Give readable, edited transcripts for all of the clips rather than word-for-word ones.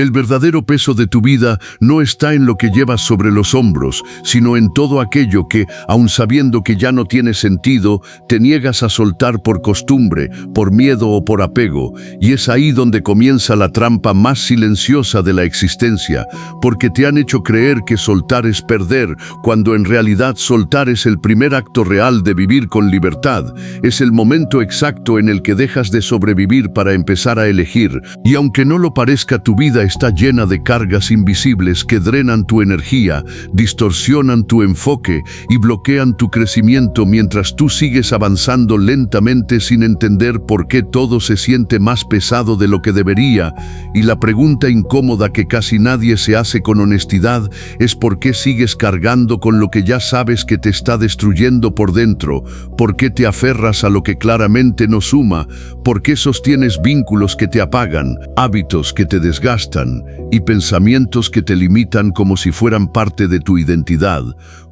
El verdadero peso de tu vida no está en lo que llevas sobre los hombros, sino en todo aquello que, aun sabiendo que ya no tiene sentido, te niegas a soltar por costumbre, por miedo o por apego. Y es ahí donde comienza la trampa más silenciosa de la existencia, porque te han hecho creer que soltar es perder, cuando en realidad soltar es el primer acto real de vivir con libertad. Es el momento exacto en el que dejas de sobrevivir para empezar a elegir. Y aunque no lo parezca, tu vida está llena de cargas invisibles que drenan tu energía, distorsionan tu enfoque y bloquean tu crecimiento mientras tú sigues avanzando lentamente sin entender por qué todo se siente más pesado de lo que debería. Y la pregunta incómoda que casi nadie se hace con honestidad es ¿por qué sigues cargando con lo que ya sabes que te está destruyendo por dentro? ¿Por qué te aferras a lo que claramente no suma? ¿Por qué sostienes vínculos que te apagan, hábitos que te desgastan y pensamientos que te limitan como si fueran parte de tu identidad,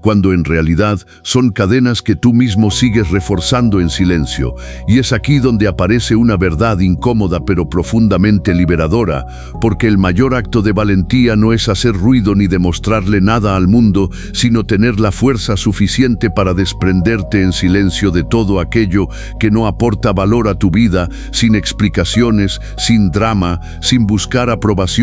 cuando en realidad son cadenas que tú mismo sigues reforzando en silencio? Y es aquí donde aparece una verdad incómoda pero profundamente liberadora, porque el mayor acto de valentía no es hacer ruido ni demostrarle nada al mundo, sino tener la fuerza suficiente para desprenderte en silencio de todo aquello que no aporta valor a tu vida, sin explicaciones, sin drama, sin buscar aprobación,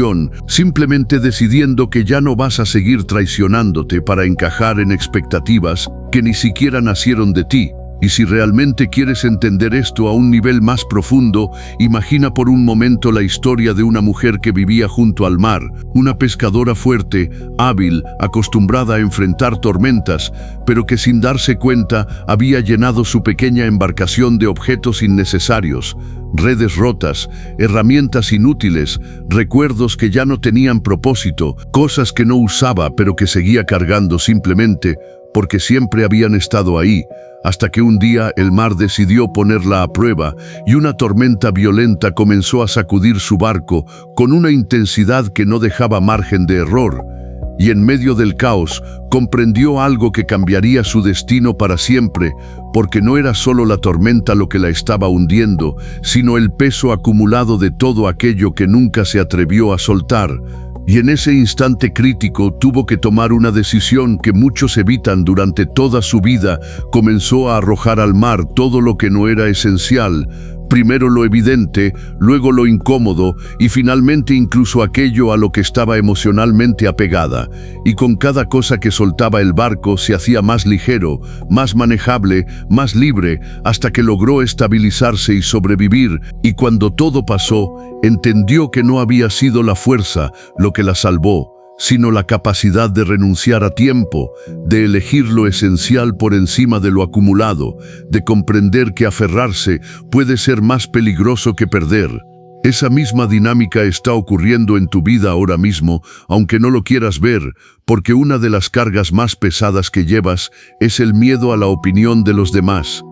simplemente decidiendo que ya no vas a seguir traicionándote para encajar en expectativas que ni siquiera nacieron de ti. Y si realmente quieres entender esto a un nivel más profundo, imagina por un momento la historia de una mujer que vivía junto al mar, una pescadora fuerte, hábil, acostumbrada a enfrentar tormentas, pero que sin darse cuenta había llenado su pequeña embarcación de objetos innecesarios, redes rotas, herramientas inútiles, recuerdos que ya no tenían propósito, cosas que no usaba pero que seguía cargando simplemente porque siempre habían estado ahí, hasta que un día el mar decidió ponerla a prueba y una tormenta violenta comenzó a sacudir su barco con una intensidad que no dejaba margen de error. Y en medio del caos comprendió algo que cambiaría su destino para siempre, porque no era solo la tormenta lo que la estaba hundiendo, sino el peso acumulado de todo aquello que nunca se atrevió a soltar. Y en ese instante crítico tuvo que tomar una decisión que muchos evitan durante toda su vida. Comenzó a arrojar al mar todo lo que no era esencial. Primero lo evidente, luego lo incómodo y finalmente incluso aquello a lo que estaba emocionalmente apegada. Y con cada cosa que soltaba el barco se hacía más ligero, más manejable, más libre, hasta que logró estabilizarse y sobrevivir. Y cuando todo pasó, entendió que no había sido la fuerza lo que la salvó, sino la capacidad de renunciar a tiempo, de elegir lo esencial por encima de lo acumulado, de comprender que aferrarse puede ser más peligroso que perder. Esa misma dinámica está ocurriendo en tu vida ahora mismo, aunque no lo quieras ver, porque una de las cargas más pesadas que llevas es el miedo a la opinión de los demás.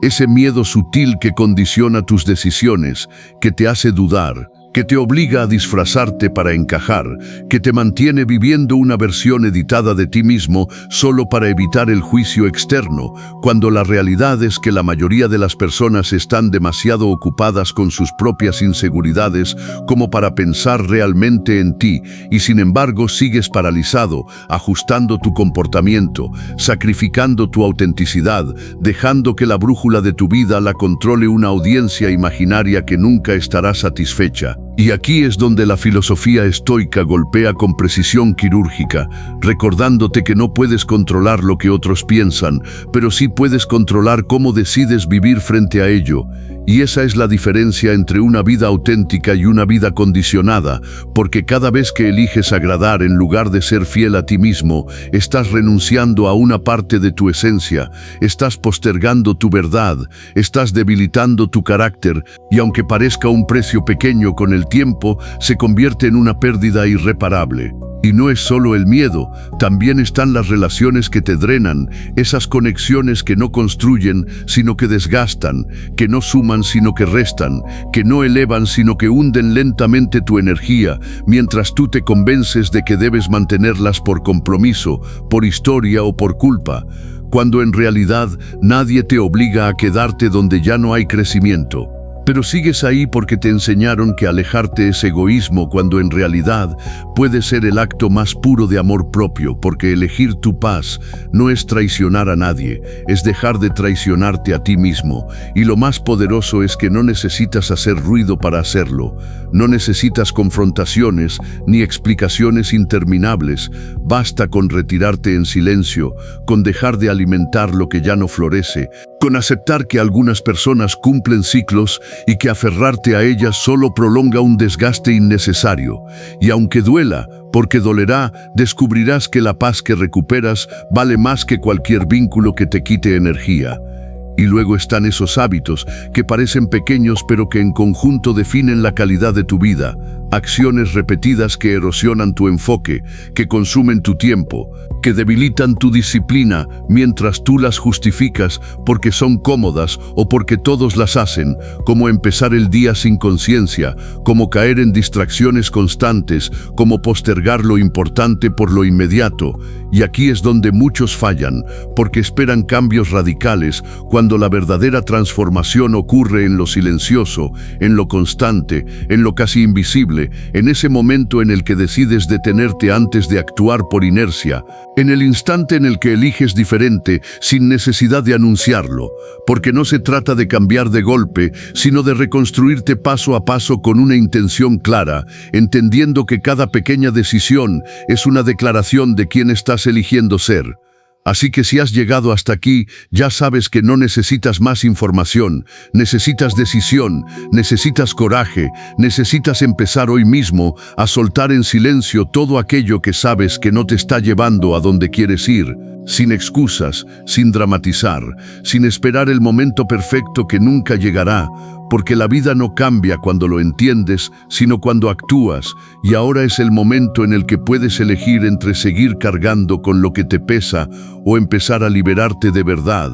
Ese miedo sutil que condiciona tus decisiones, que te hace dudar, que te obliga a disfrazarte para encajar, que te mantiene viviendo una versión editada de ti mismo solo para evitar el juicio externo, cuando la realidad es que la mayoría de las personas están demasiado ocupadas con sus propias inseguridades como para pensar realmente en ti, y sin embargo sigues paralizado, ajustando tu comportamiento, sacrificando tu autenticidad, dejando que la brújula de tu vida la controle una audiencia imaginaria que nunca estará satisfecha. Y aquí es donde la filosofía estoica golpea con precisión quirúrgica, recordándote que no puedes controlar lo que otros piensan, pero sí puedes controlar cómo decides vivir frente a ello. Y esa es la diferencia entre una vida auténtica y una vida condicionada, porque cada vez que eliges agradar en lugar de ser fiel a ti mismo, estás renunciando a una parte de tu esencia, estás postergando tu verdad, estás debilitando tu carácter, y aunque parezca un precio pequeño con el tiempo, se convierte en una pérdida irreparable. Y no es solo el miedo, también están las relaciones que te drenan, esas conexiones que no construyen, sino que desgastan, que no suman, sino que restan, que no elevan, sino que hunden lentamente tu energía, mientras tú te convences de que debes mantenerlas por compromiso, por historia o por culpa, cuando en realidad nadie te obliga a quedarte donde ya no hay crecimiento. Pero sigues ahí porque te enseñaron que alejarte es egoísmo, cuando en realidad puede ser el acto más puro de amor propio, porque elegir tu paz no es traicionar a nadie, es dejar de traicionarte a ti mismo. Y lo más poderoso es que no necesitas hacer ruido para hacerlo. No necesitas confrontaciones ni explicaciones interminables. Basta con retirarte en silencio, con dejar de alimentar lo que ya no florece, con aceptar que algunas personas cumplen ciclos y que aferrarte a ellas solo prolonga un desgaste innecesario. Y aunque duela, porque dolerá, descubrirás que la paz que recuperas vale más que cualquier vínculo que te quite energía. Y luego están esos hábitos que parecen pequeños pero que en conjunto definen la calidad de tu vida. Acciones repetidas que erosionan tu enfoque, que consumen tu tiempo, que debilitan tu disciplina mientras tú las justificas porque son cómodas o porque todos las hacen, como empezar el día sin conciencia, como caer en distracciones constantes, como postergar lo importante por lo inmediato. Y aquí es donde muchos fallan, porque esperan cambios radicales, cuando la verdadera transformación ocurre en lo silencioso, en lo constante, en lo casi invisible, en ese momento en el que decides detenerte antes de actuar por inercia, en el instante en el que eliges diferente sin necesidad de anunciarlo, porque no se trata de cambiar de golpe, sino de reconstruirte paso a paso con una intención clara, entendiendo que cada pequeña decisión es una declaración de quién estás eligiendo ser. Así que si has llegado hasta aquí, ya sabes que no necesitas más información, necesitas decisión, necesitas coraje, necesitas empezar hoy mismo a soltar en silencio todo aquello que sabes que no te está llevando a donde quieres ir, sin excusas, sin dramatizar, sin esperar el momento perfecto que nunca llegará, porque la vida no cambia cuando lo entiendes, sino cuando actúas, y ahora es el momento en el que puedes elegir entre seguir cargando con lo que te pesa o empezar a liberarte de verdad.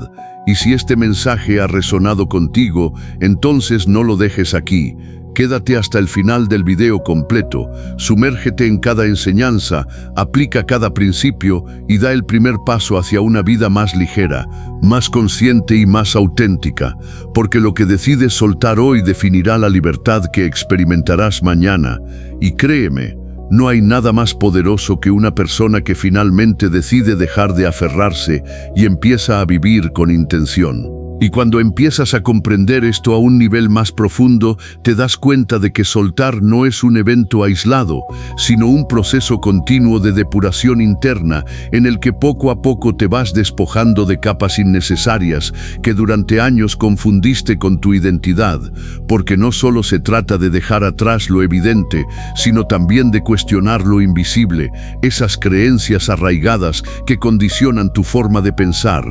Y si este mensaje ha resonado contigo, entonces no lo dejes aquí. Quédate hasta el final del video completo, sumérgete en cada enseñanza, aplica cada principio y da el primer paso hacia una vida más ligera, más consciente y más auténtica, porque lo que decides soltar hoy definirá la libertad que experimentarás mañana. Y créeme, no hay nada más poderoso que una persona que finalmente decide dejar de aferrarse y empieza a vivir con intención. Y cuando empiezas a comprender esto a un nivel más profundo, te das cuenta de que soltar no es un evento aislado, sino un proceso continuo de depuración interna en el que poco a poco te vas despojando de capas innecesarias que durante años confundiste con tu identidad, porque no solo se trata de dejar atrás lo evidente, sino también de cuestionar lo invisible, esas creencias arraigadas que condicionan tu forma de pensar.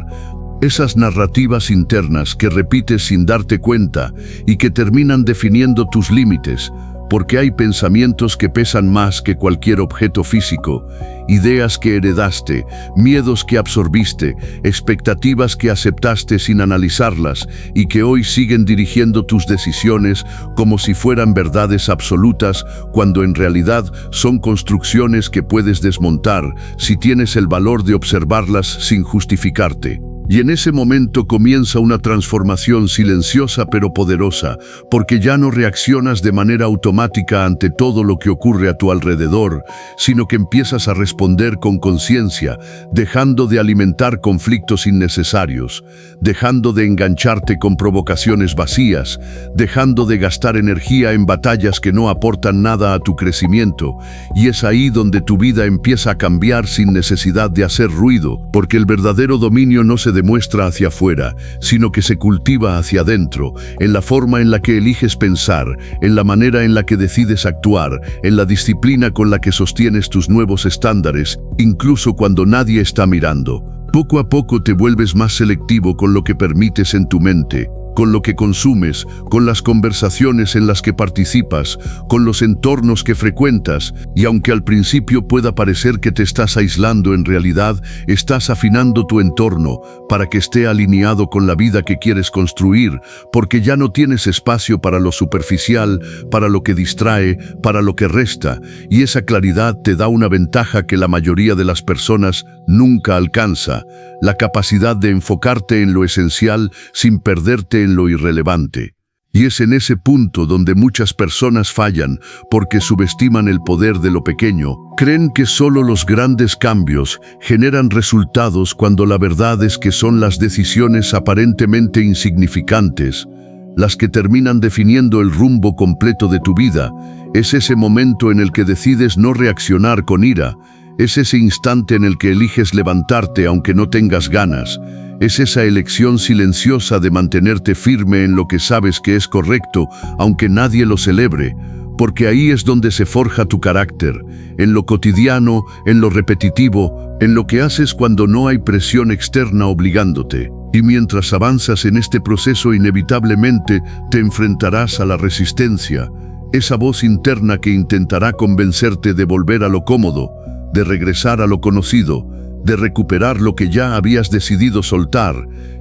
Esas narrativas internas que repites sin darte cuenta y que terminan definiendo tus límites, porque hay pensamientos que pesan más que cualquier objeto físico, ideas que heredaste, miedos que absorbiste, expectativas que aceptaste sin analizarlas y que hoy siguen dirigiendo tus decisiones como si fueran verdades absolutas, cuando en realidad son construcciones que puedes desmontar si tienes el valor de observarlas sin justificarte. Y en ese momento comienza una transformación silenciosa pero poderosa, porque ya no reaccionas de manera automática ante todo lo que ocurre a tu alrededor, sino que empiezas a responder con conciencia, dejando de alimentar conflictos innecesarios, dejando de engancharte con provocaciones vacías, dejando de gastar energía en batallas que no aportan nada a tu crecimiento. Y es ahí donde tu vida empieza a cambiar sin necesidad de hacer ruido, porque el verdadero dominio no se demuestra hacia afuera, sino que se cultiva hacia adentro, en la forma en la que eliges pensar, en la manera en la que decides actuar, en la disciplina con la que sostienes tus nuevos estándares, incluso cuando nadie está mirando. Poco a poco te vuelves más selectivo con lo que permites en tu mente, con lo que consumes, con las conversaciones en las que participas, con los entornos que frecuentas, y aunque al principio pueda parecer que te estás aislando, en realidad estás afinando tu entorno para que esté alineado con la vida que quieres construir, porque ya no tienes espacio para lo superficial, para lo que distrae, para lo que resta, y esa claridad te da una ventaja que la mayoría de las personas nunca alcanza: la capacidad de enfocarte en lo esencial sin perderte en lo irrelevante. Y es en ese punto donde muchas personas fallan porque subestiman el poder de lo pequeño. Creen que solo los grandes cambios generan resultados cuando la verdad es que son las decisiones aparentemente insignificantes las que terminan definiendo el rumbo completo de tu vida. Es ese momento en el que decides no reaccionar con ira. Es ese instante en el que eliges levantarte aunque no tengas ganas. Es esa elección silenciosa de mantenerte firme en lo que sabes que es correcto, aunque nadie lo celebre. Porque ahí es donde se forja tu carácter, en lo cotidiano, en lo repetitivo, en lo que haces cuando no hay presión externa obligándote. Y mientras avanzas en este proceso, inevitablemente te enfrentarás a la resistencia, esa voz interna que intentará convencerte de volver a lo cómodo, de regresar a lo conocido, de recuperar lo que ya habías decidido soltar.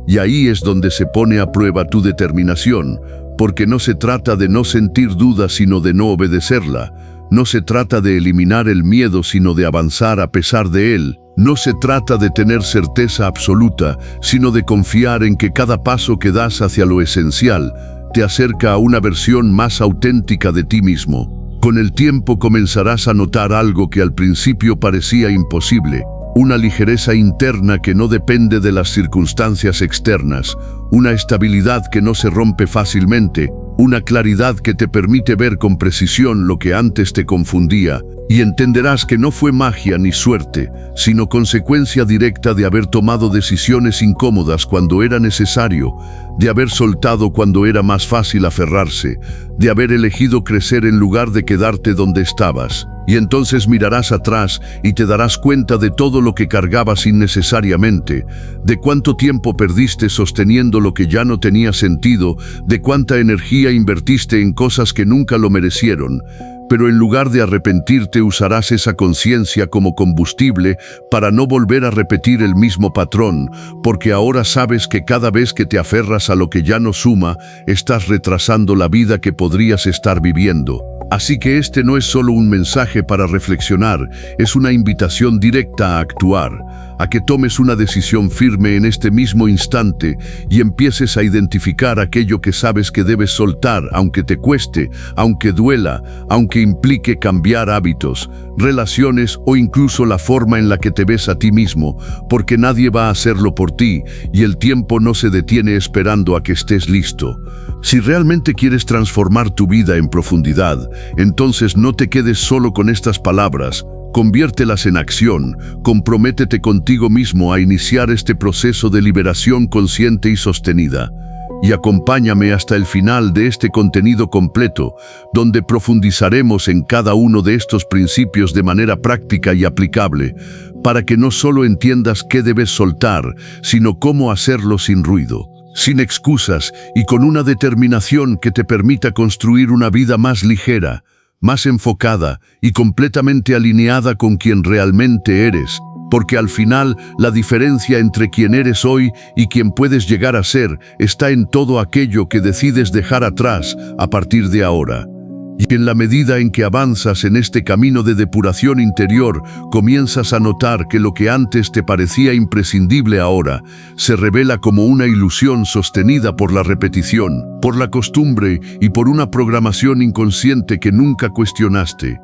Y ahí es donde se pone a prueba tu determinación, porque no se trata de no sentir dudas, sino de no obedecerla. No se trata de eliminar el miedo, sino de avanzar a pesar de él. No se trata de tener certeza absoluta, sino de confiar en que cada paso que das hacia lo esencial te acerca a una versión más auténtica de ti mismo. Con el tiempo comenzarás a notar algo que al principio parecía imposible. Una ligereza interna que no depende de las circunstancias externas, una estabilidad que no se rompe fácilmente, una claridad que te permite ver con precisión lo que antes te confundía, y entenderás que no fue magia ni suerte, sino consecuencia directa de haber tomado decisiones incómodas cuando era necesario, de haber soltado cuando era más fácil aferrarse, de haber elegido crecer en lugar de quedarte donde estabas. Y entonces mirarás atrás y te darás cuenta de todo lo que cargabas innecesariamente, de cuánto tiempo perdiste sosteniendo lo que ya no tenía sentido, de cuánta energía invertiste en cosas que nunca lo merecieron. Pero en lugar de arrepentirte, usarás esa conciencia como combustible para no volver a repetir el mismo patrón, porque ahora sabes que cada vez que te aferras a lo que ya no suma, estás retrasando la vida que podrías estar viviendo. Así que este no es solo un mensaje para reflexionar, es una invitación directa a actuar, a que tomes una decisión firme en este mismo instante y empieces a identificar aquello que sabes que debes soltar, aunque te cueste, aunque duela, aunque implique cambiar hábitos, relaciones o incluso la forma en la que te ves a ti mismo, porque nadie va a hacerlo por ti y el tiempo no se detiene esperando a que estés listo. Si realmente quieres transformar tu vida en profundidad, entonces no te quedes solo con estas palabras, conviértelas en acción, comprométete contigo mismo a iniciar este proceso de liberación consciente y sostenida. Y acompáñame hasta el final de este contenido completo, donde profundizaremos en cada uno de estos principios de manera práctica y aplicable, para que no solo entiendas qué debes soltar, sino cómo hacerlo sin ruido, sin excusas y con una determinación que te permita construir una vida más ligera, más enfocada y completamente alineada con quien realmente eres. Porque al final, la diferencia entre quien eres hoy y quien puedes llegar a ser está en todo aquello que decides dejar atrás a partir de ahora. Y en la medida en que avanzas en este camino de depuración interior, comienzas a notar que lo que antes te parecía imprescindible ahora se revela como una ilusión sostenida por la repetición, por la costumbre y por una programación inconsciente que nunca cuestionaste.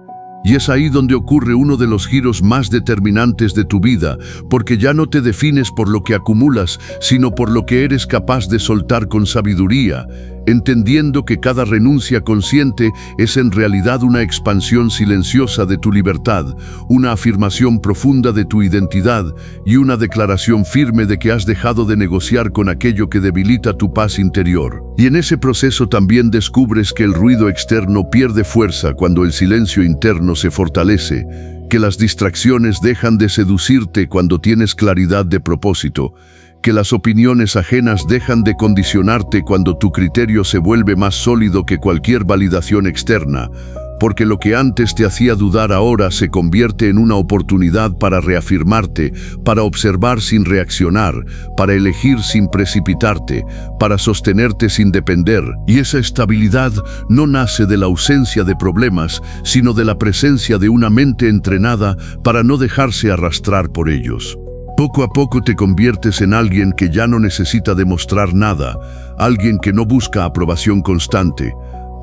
Y es ahí donde ocurre uno de los giros más determinantes de tu vida, porque ya no te defines por lo que acumulas, sino por lo que eres capaz de soltar con sabiduría, entendiendo que cada renuncia consciente es en realidad una expansión silenciosa de tu libertad, una afirmación profunda de tu identidad y una declaración firme de que has dejado de negociar con aquello que debilita tu paz interior. Y en ese proceso también descubres que el ruido externo pierde fuerza cuando el silencio interno se fortalece, que las distracciones dejan de seducirte cuando tienes claridad de propósito, que las opiniones ajenas dejan de condicionarte cuando tu criterio se vuelve más sólido que cualquier validación externa, porque lo que antes te hacía dudar ahora se convierte en una oportunidad para reafirmarte, para observar sin reaccionar, para elegir sin precipitarte, para sostenerte sin depender. Y esa estabilidad no nace de la ausencia de problemas, sino de la presencia de una mente entrenada para no dejarse arrastrar por ellos. Poco a poco te conviertes en alguien que ya no necesita demostrar nada, alguien que no busca aprobación constante,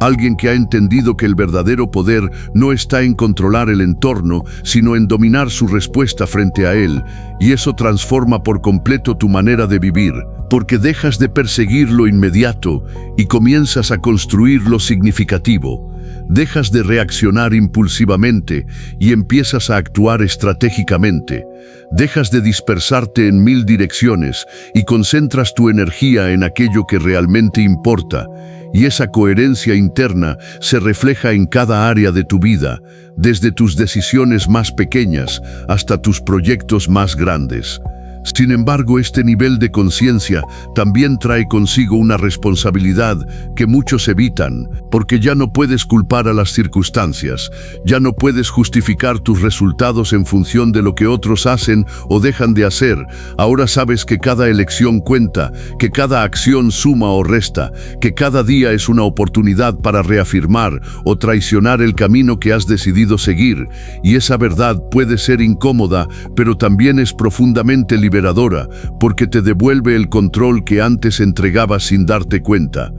alguien que ha entendido que el verdadero poder no está en controlar el entorno, sino en dominar su respuesta frente a él, y eso transforma por completo tu manera de vivir, porque dejas de perseguir lo inmediato y comienzas a construir lo significativo. Dejas de reaccionar impulsivamente y empiezas a actuar estratégicamente. Dejas de dispersarte en 1000 direcciones y concentras tu energía en aquello que realmente importa. Y esa coherencia interna se refleja en cada área de tu vida, desde tus decisiones más pequeñas hasta tus proyectos más grandes. Sin embargo, este nivel de conciencia también trae consigo una responsabilidad que muchos evitan, porque ya no puedes culpar a las circunstancias, ya no puedes justificar tus resultados en función de lo que otros hacen o dejan de hacer. Ahora sabes que cada elección cuenta, que cada acción suma o resta, que cada día es una oportunidad para reafirmar o traicionar el camino que has decidido seguir, y esa verdad puede ser incómoda, pero también es profundamente liberadora, porque te devuelve el control que antes entregabas sin darte cuenta.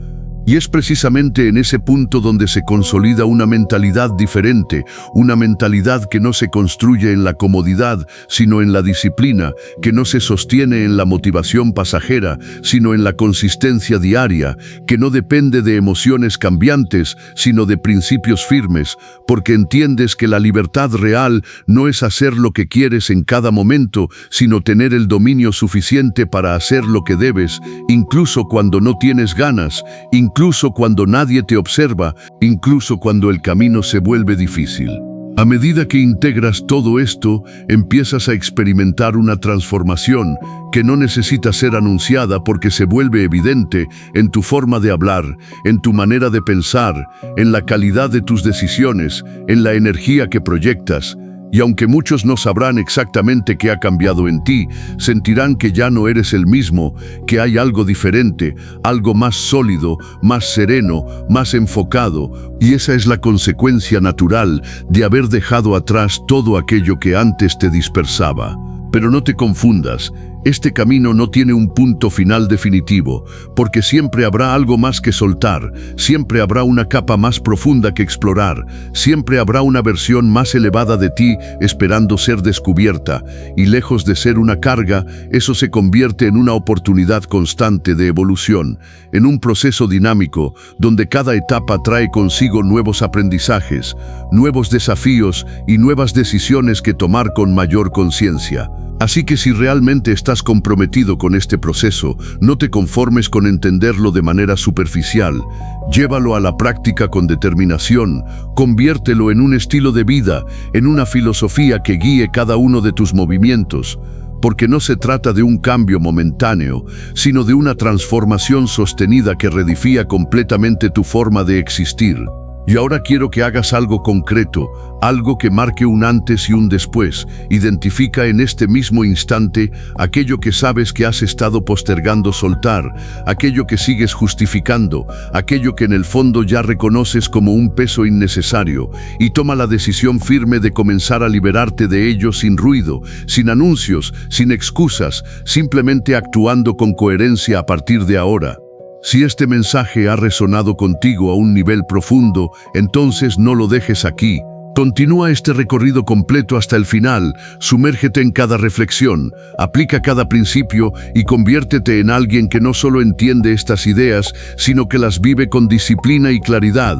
Y es precisamente en ese punto donde se consolida una mentalidad diferente, una mentalidad que no se construye en la comodidad, sino en la disciplina, que no se sostiene en la motivación pasajera, sino en la consistencia diaria, que no depende de emociones cambiantes, sino de principios firmes, porque entiendes que la libertad real no es hacer lo que quieres en cada momento, sino tener el dominio suficiente para hacer lo que debes, incluso cuando no tienes ganas, incluso cuando nadie te observa, incluso cuando el camino se vuelve difícil. A medida que integras todo esto, empiezas a experimentar una transformación que no necesita ser anunciada porque se vuelve evidente en tu forma de hablar, en tu manera de pensar, en la calidad de tus decisiones, en la energía que proyectas. Y aunque muchos no sabrán exactamente qué ha cambiado en ti, sentirán que ya no eres el mismo, que hay algo diferente, algo más sólido, más sereno, más enfocado, y esa es la consecuencia natural de haber dejado atrás todo aquello que antes te dispersaba. Pero no te confundas, este camino no tiene un punto final definitivo, porque siempre habrá algo más que soltar, siempre habrá una capa más profunda que explorar, siempre habrá una versión más elevada de ti esperando ser descubierta, y lejos de ser una carga, eso se convierte en una oportunidad constante de evolución, en un proceso dinámico, donde cada etapa trae consigo nuevos aprendizajes, nuevos desafíos y nuevas decisiones que tomar con mayor conciencia. Así que si realmente estás comprometido con este proceso, no te conformes con entenderlo de manera superficial. Llévalo a la práctica con determinación, conviértelo en un estilo de vida, en una filosofía que guíe cada uno de tus movimientos. Porque no se trata de un cambio momentáneo, sino de una transformación sostenida que redefina completamente tu forma de existir. Y ahora quiero que hagas algo concreto, algo que marque un antes y un después. Identifica en este mismo instante aquello que sabes que has estado postergando soltar, aquello que sigues justificando, aquello que en el fondo ya reconoces como un peso innecesario, y toma la decisión firme de comenzar a liberarte de ello sin ruido, sin anuncios, sin excusas, simplemente actuando con coherencia a partir de ahora. Si este mensaje ha resonado contigo a un nivel profundo, entonces no lo dejes aquí. Continúa este recorrido completo hasta el final, sumérgete en cada reflexión, aplica cada principio y conviértete en alguien que no solo entiende estas ideas, sino que las vive con disciplina y claridad.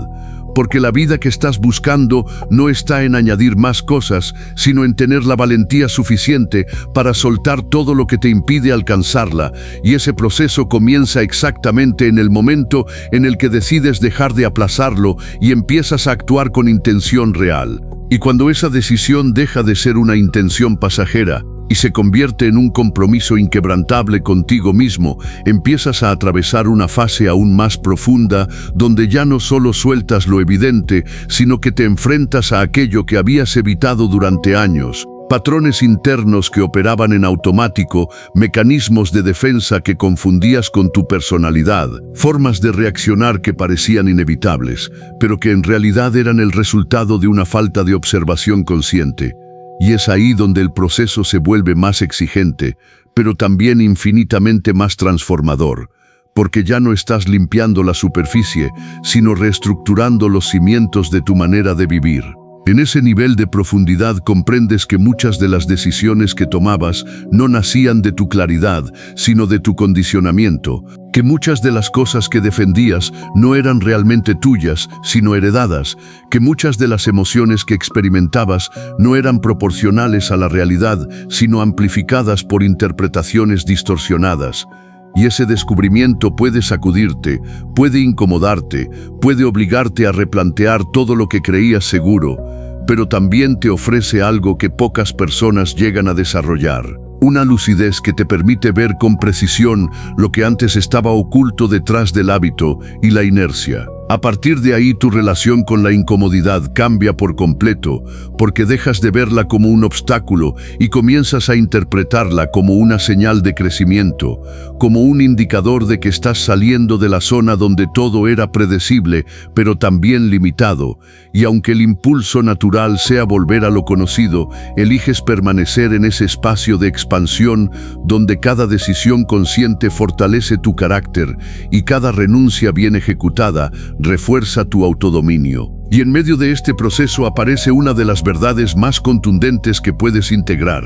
Porque la vida que estás buscando no está en añadir más cosas, sino en tener la valentía suficiente para soltar todo lo que te impide alcanzarla, y ese proceso comienza exactamente en el momento en el que decides dejar de aplazarlo y empiezas a actuar con intención real. Y cuando esa decisión deja de ser una intención pasajera y se convierte en un compromiso inquebrantable contigo mismo, empiezas a atravesar una fase aún más profunda, donde ya no solo sueltas lo evidente, sino que te enfrentas a aquello que habías evitado durante años. Patrones internos que operaban en automático, mecanismos de defensa que confundías con tu personalidad, formas de reaccionar que parecían inevitables, pero que en realidad eran el resultado de una falta de observación consciente. Y es ahí donde el proceso se vuelve más exigente, pero también infinitamente más transformador, porque ya no estás limpiando la superficie, sino reestructurando los cimientos de tu manera de vivir. En ese nivel de profundidad comprendes que muchas de las decisiones que tomabas no nacían de tu claridad, sino de tu condicionamiento, que muchas de las cosas que defendías no eran realmente tuyas, sino heredadas, que muchas de las emociones que experimentabas no eran proporcionales a la realidad, sino amplificadas por interpretaciones distorsionadas. Y ese descubrimiento puede sacudirte, puede incomodarte, puede obligarte a replantear todo lo que creías seguro, pero también te ofrece algo que pocas personas llegan a desarrollar. Una lucidez que te permite ver con precisión lo que antes estaba oculto detrás del hábito y la inercia. A partir de ahí tu relación con la incomodidad cambia por completo, porque dejas de verla como un obstáculo y comienzas a interpretarla como una señal de crecimiento, como un indicador de que estás saliendo de la zona donde todo era predecible, pero también limitado, y aunque el impulso natural sea volver a lo conocido, eliges permanecer en ese espacio de expansión donde cada decisión consciente fortalece tu carácter y cada renuncia bien ejecutada refuerza tu autodominio. Y en medio de este proceso aparece una de las verdades más contundentes que puedes integrar,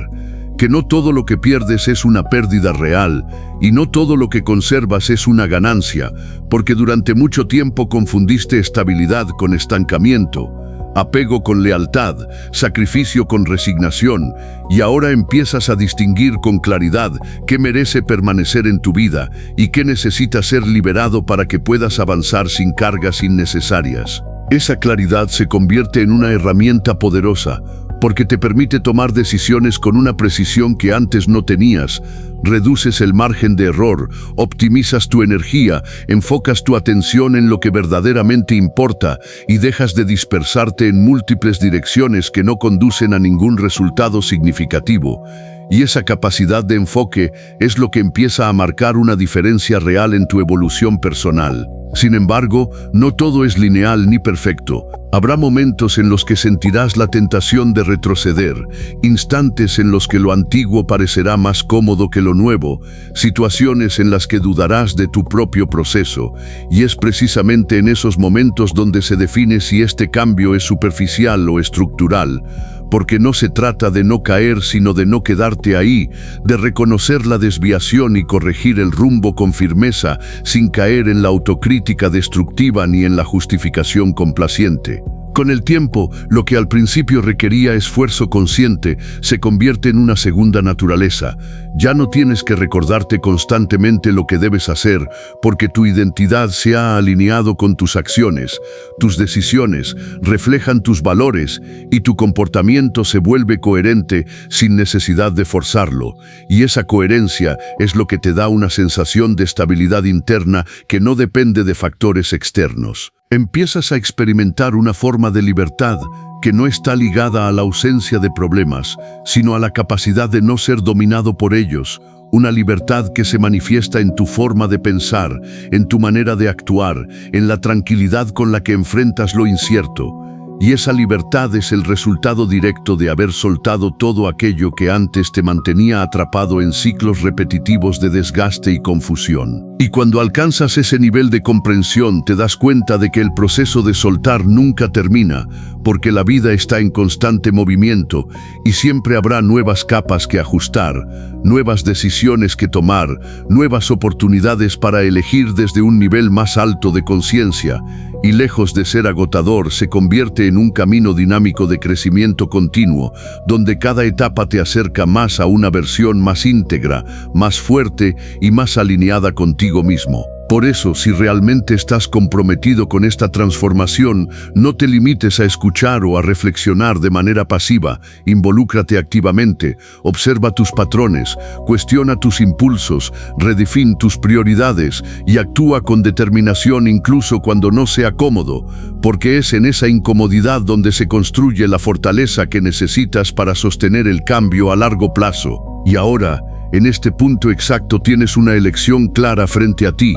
que no todo lo que pierdes es una pérdida real, y no todo lo que conservas es una ganancia, porque durante mucho tiempo confundiste estabilidad con estancamiento, apego con lealtad, sacrificio con resignación, y ahora empiezas a distinguir con claridad qué merece permanecer en tu vida y qué necesita ser liberado para que puedas avanzar sin cargas innecesarias. Esa claridad se convierte en una herramienta poderosa, porque te permite tomar decisiones con una precisión que antes no tenías. Reduces el margen de error, optimizas tu energía, enfocas tu atención en lo que verdaderamente importa y dejas de dispersarte en múltiples direcciones que no conducen a ningún resultado significativo. Y esa capacidad de enfoque es lo que empieza a marcar una diferencia real en tu evolución personal. Sin embargo, no todo es lineal ni perfecto. Habrá momentos en los que sentirás la tentación de retroceder, instantes en los que lo antiguo parecerá más cómodo que lo nuevo, situaciones en las que dudarás de tu propio proceso, y es precisamente en esos momentos donde se define si este cambio es superficial o estructural. Porque no se trata de no caer, sino de no quedarte ahí, de reconocer la desviación y corregir el rumbo con firmeza, sin caer en la autocrítica destructiva ni en la justificación complaciente. Con el tiempo, lo que al principio requería esfuerzo consciente se convierte en una segunda naturaleza. Ya no tienes que recordarte constantemente lo que debes hacer, porque tu identidad se ha alineado con tus acciones. Tus decisiones reflejan tus valores y tu comportamiento se vuelve coherente sin necesidad de forzarlo. Y esa coherencia es lo que te da una sensación de estabilidad interna que no depende de factores externos. Empiezas a experimentar una forma de libertad que no está ligada a la ausencia de problemas, sino a la capacidad de no ser dominado por ellos. Una libertad que se manifiesta en tu forma de pensar, en tu manera de actuar, en la tranquilidad con la que enfrentas lo incierto. Y esa libertad es el resultado directo de haber soltado todo aquello que antes te mantenía atrapado en ciclos repetitivos de desgaste y confusión. Y cuando alcanzas ese nivel de comprensión, te das cuenta de que el proceso de soltar nunca termina, porque la vida está en constante movimiento y siempre habrá nuevas capas que ajustar, nuevas decisiones que tomar, nuevas oportunidades para elegir desde un nivel más alto de conciencia. Y lejos de ser agotador, se convierte en un camino dinámico de crecimiento continuo, donde cada etapa te acerca más a una versión más íntegra, más fuerte y más alineada contigo mismo. Por eso, si realmente estás comprometido con esta transformación, no te limites a escuchar o a reflexionar de manera pasiva. Involúcrate activamente, observa tus patrones, cuestiona tus impulsos, redefine tus prioridades y actúa con determinación incluso cuando no sea cómodo, porque es en esa incomodidad donde se construye la fortaleza que necesitas para sostener el cambio a largo plazo. Y ahora, en este punto exacto tienes una elección clara frente a ti.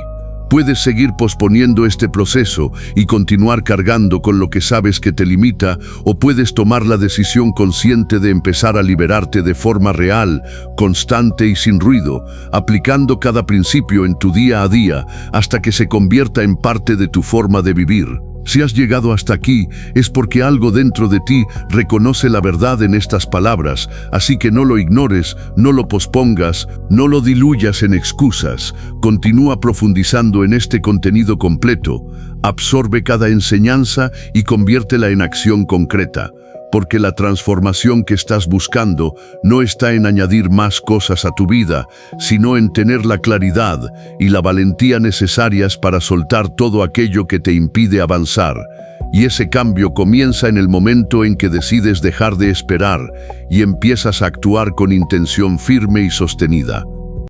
Puedes seguir posponiendo este proceso y continuar cargando con lo que sabes que te limita, o puedes tomar la decisión consciente de empezar a liberarte de forma real, constante y sin ruido, aplicando cada principio en tu día a día hasta que se convierta en parte de tu forma de vivir. Si has llegado hasta aquí, es porque algo dentro de ti reconoce la verdad en estas palabras, así que no lo ignores, no lo pospongas, no lo diluyas en excusas. Continúa profundizando en este contenido completo, absorbe cada enseñanza y conviértela en acción concreta. Porque la transformación que estás buscando no está en añadir más cosas a tu vida, sino en tener la claridad y la valentía necesarias para soltar todo aquello que te impide avanzar. Y ese cambio comienza en el momento en que decides dejar de esperar y empiezas a actuar con intención firme y sostenida.